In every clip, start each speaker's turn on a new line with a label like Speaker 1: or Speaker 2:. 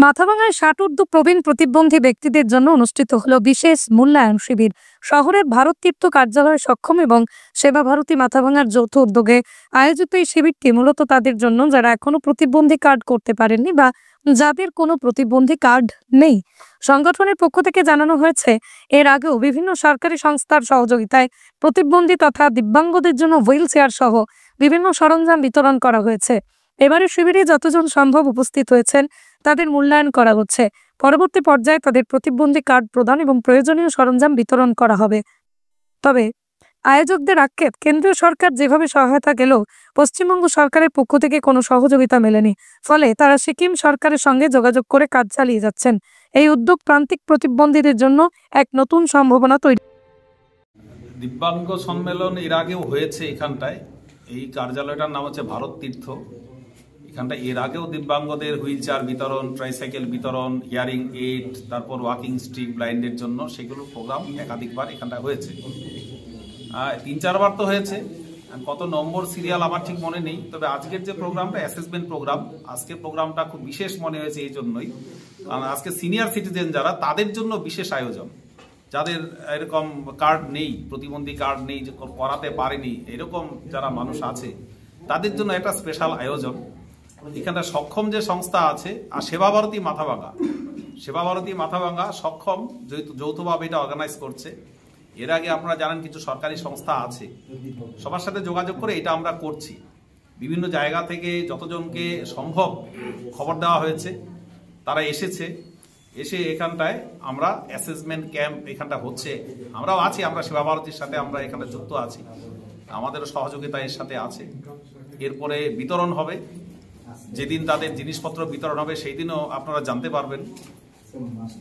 Speaker 1: মাথাভাঙায় ৬০ ঊর্ধ্ব প্রবীণ প্রতিবন্ধী ব্যক্তিদের জন্য অনুষ্ঠিত হলো বিশেষ মূল্যায়ন শিবির। শহরের ভারত তীর্থ কার্যালয় সক্ষম এবং সেবা ভারতী মাথাভাঙার যৌথ উদ্যোগে আয়োজিত এই শিবিরটি মূলত তাদের জন্য যারা এখনো প্রতিবন্ধী কার্ড করতে পারেননি বা যাদের কোনো প্রতিবন্ধী কার্ড নেই। সংগঠনের পক্ষ থেকে জানানো হয়েছে, এর আগেও বিভিন্ন সরকারি সংস্থার সহযোগিতায় প্রতিবন্ধী তথা দিব্যাঙ্গদের জন্য হুইল চেয়ার সহ বিভিন্ন সরঞ্জাম বিতরণ করা হয়েছে। এবারে শিবিরে যতজন সম্ভব উপস্থিত হয়েছেন তাদের মূল্যায়ন করা হচ্ছে। পরবর্তী পর্যায়ে তাদের প্রতিবন্ধী কার্ড প্রদান এবং প্রয়োজনীয় সরঞ্জাম বিতরণ করা হবে। তবে আয়োজকদের আক্ষেপ, কেন্দ্রীয় সরকার যেভাবে সহায়তা গেলেও পশ্চিমবঙ্গ সরকারের পক্ষ থেকে কোনো সহযোগিতা মেলেনি, ফলে তারা সিকিম সরকারের সঙ্গে যোগাযোগ করে কাজ চালিয়ে যাচ্ছেন। এই উদ্যোগ প্রান্তিক প্রতিবন্ধীদের জন্য এক নতুন সম্ভাবনা তৈরি।
Speaker 2: দিব্যাঙ্গ সম্মেলন এর আগেও হয়েছে এখানটায়। এই কার্যালয়টার নাম হচ্ছে ভারত তীর্থ। এখানটা এর আগেও দিব্যাঙ্গদের হুইল চেয়ার বিতরণ, ট্রাইসাইকেল বিতরণ, হিয়ারিং এইড, তারপর ওয়াকিং স্টিক ব্লাইন্ডের জন্য সেগুলো প্রোগ্রাম একাধিকবার এখানটা হয়েছে। ৩-৪ বার তো হয়েছে। কত নম্বর সিরিয়াল আমার ঠিক মনে নেই, তবে আজকের যে প্রোগ্রামটা অ্যাসেসমেন্ট প্রোগ্রাম, আজকের প্রোগ্রামটা খুব বিশেষ মনে হয়েছে এই জন্যই, কারণ আজকে সিনিয়র সিটিজেন যারা, তাদের জন্য বিশেষ আয়োজন। যাদের এরকম কার্ড নেই, প্রতিবন্ধী কার্ড নেই, যে করাতে পারেনি, এরকম যারা মানুষ আছে তাদের জন্য একটা স্পেশাল আয়োজন। এখানে সক্ষম যে সংস্থা আছে আর সেবা ভারতী মাথাভাঙা সক্ষম যৌথভাবে এটা অর্গানাইজ করছে। এর আগে আপনারা জানেন কিছু সরকারি সংস্থা আছে, সবার সাথে যোগাযোগ করে এটা আমরা করছি। বিভিন্ন জায়গা থেকে যতজনকে সম্ভব খবর দেওয়া হয়েছে, তারা এসে এখানটায় আমরা অ্যাসেসমেন্ট ক্যাম্প এখানটা হচ্ছে, আমরাও আছি, আমরা সেবা ভারতীর সাথে আমরা এখানে যুক্ত আছি, আমাদেরও সহযোগিতা এর সাথে আছে। এরপরে বিতরণ হবে, যেদিন তাদের জিনিসপত্র বিতরণ হবে সেই দিনও আপনারা জানতে পারবেন।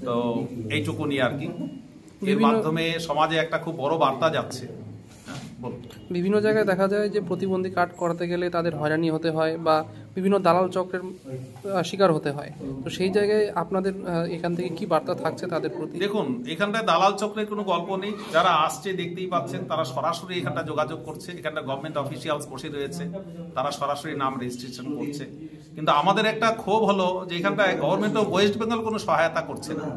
Speaker 2: তো এইটুকুনি আর কি। এর মাধ্যমে সমাজে একটা খুব বড় বার্তা যাচ্ছে।
Speaker 3: বিভিন্ন জায়গায় দেখা যায় যে প্রতিবন্ধী কার্ড করাতে গেলে তাদের হয়রানি হতে হয় বা বিভিন্ন দালাল চক্রের শিকার হতে হয়। তো সেই জায়গায় আপনাদের এখান থেকে কি বার্তা থাকছে তাদের প্রতি?
Speaker 2: দেখুন, এখানটায় দালাল চক্রের কোনো গল্প নেই। যারা আসছে দেখতেই পাচ্ছেন, তারা সরাসরি এখানটা যোগাযোগ করছে। এখানটা গভর্নমেন্ট অফিসিয়ালস বসে রয়েছে, তারা সরাসরি নাম রেজিস্ট্রেশন করছে। কিন্তু আমাদের একটা ক্ষোভ হলো যে এখানটায় গভর্নমেন্ট অফ ওয়েস্ট বেঙ্গল কোনো সহায়তা করছে না।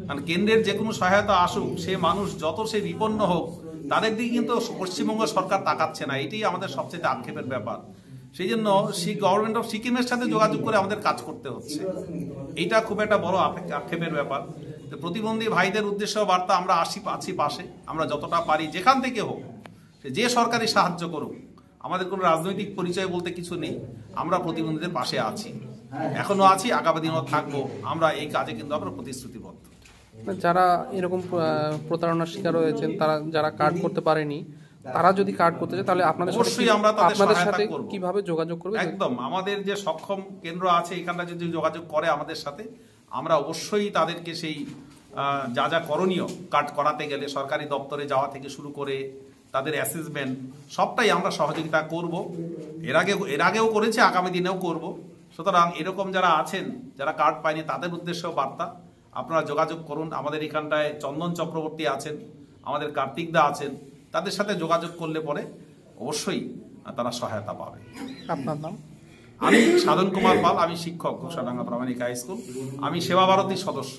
Speaker 2: কারণ কেন্দ্রের যে কোনো সহায়তা আসুক, সে মানুষ যত সে বিপন্ন হোক, তাদের দিকে কিন্তু পশ্চিমবঙ্গ সরকার তাকাচ্ছে না। এটাই আমাদের সবচেয়ে আক্ষেপের ব্যাপার। সেই জন্য গভর্নমেন্ট অফ সিকিমের সাথে যোগাযোগ করে আমাদের কাজ করতে হচ্ছে। এইটা খুব একটা বড় আক্ষেপের ব্যাপার। প্রতিবন্ধী ভাইদের উদ্দেশ্য বার্তা, আমরা আছি পাশে, আমরা যতটা পারি যেখান থেকে হোক, যে সরকারি সাহায্য করুক, আমাদের কোনো রাজনৈতিক পরিচয় বলতে কিছু নেই, আমরা প্রতিবন্ধীদের পাশে আছি, এখনো আছি, আগামী দিনও থাকবো। আমরা এই কাজে কিন্তু আমরা প্রতিশ্রুতিবদ্ধ।
Speaker 3: যারা এরকম প্রতারণার শিকার হয়েছেন, তারা যারা কার্ড করতে পারেনি, তারা যদি কার্ড করতে চায় তাহলে আপনাদের
Speaker 2: অবশ্যই আমরা
Speaker 3: আপনাদের সাথে কিভাবে যোগাযোগ করবে?
Speaker 2: একদম, আমাদের যে সক্ষম কেন্দ্র আছে এখানটা যদি যোগাযোগ করে আমাদের সাথে, আমরা অবশ্যই তাদেরকে সেই যা করণীয় কার্ড করাতে গেলে সরকারি দপ্তরে যাওয়া থেকে শুরু করে তাদের অ্যাসেসমেন্ট সবটাই আমরা সহযোগিতা করব। এর আগেও করেছি, আগামী দিনেও করব। সুতরাং এরকম যারা আছেন, যারা কার্ড পায়নি, তাদের উদ্দেশ্যেও বার্তা, আপনারা যোগাযোগ করুন। আমাদের এখানটায় চন্দন চক্রবর্তী আছেন, আমাদের কার্তিক দা আছেন, তাদের সাথে যোগাযোগ করলে পরে অবশ্যই তারা সহায়তা পাবে।
Speaker 3: আপনার নাম?
Speaker 2: আমি সাধন কুমার পাল, আমি শিক্ষক, ঘোষাডাঙ্গা প্রামাণিক হাই স্কুল, আমি সেবা ভারতীর সদস্য।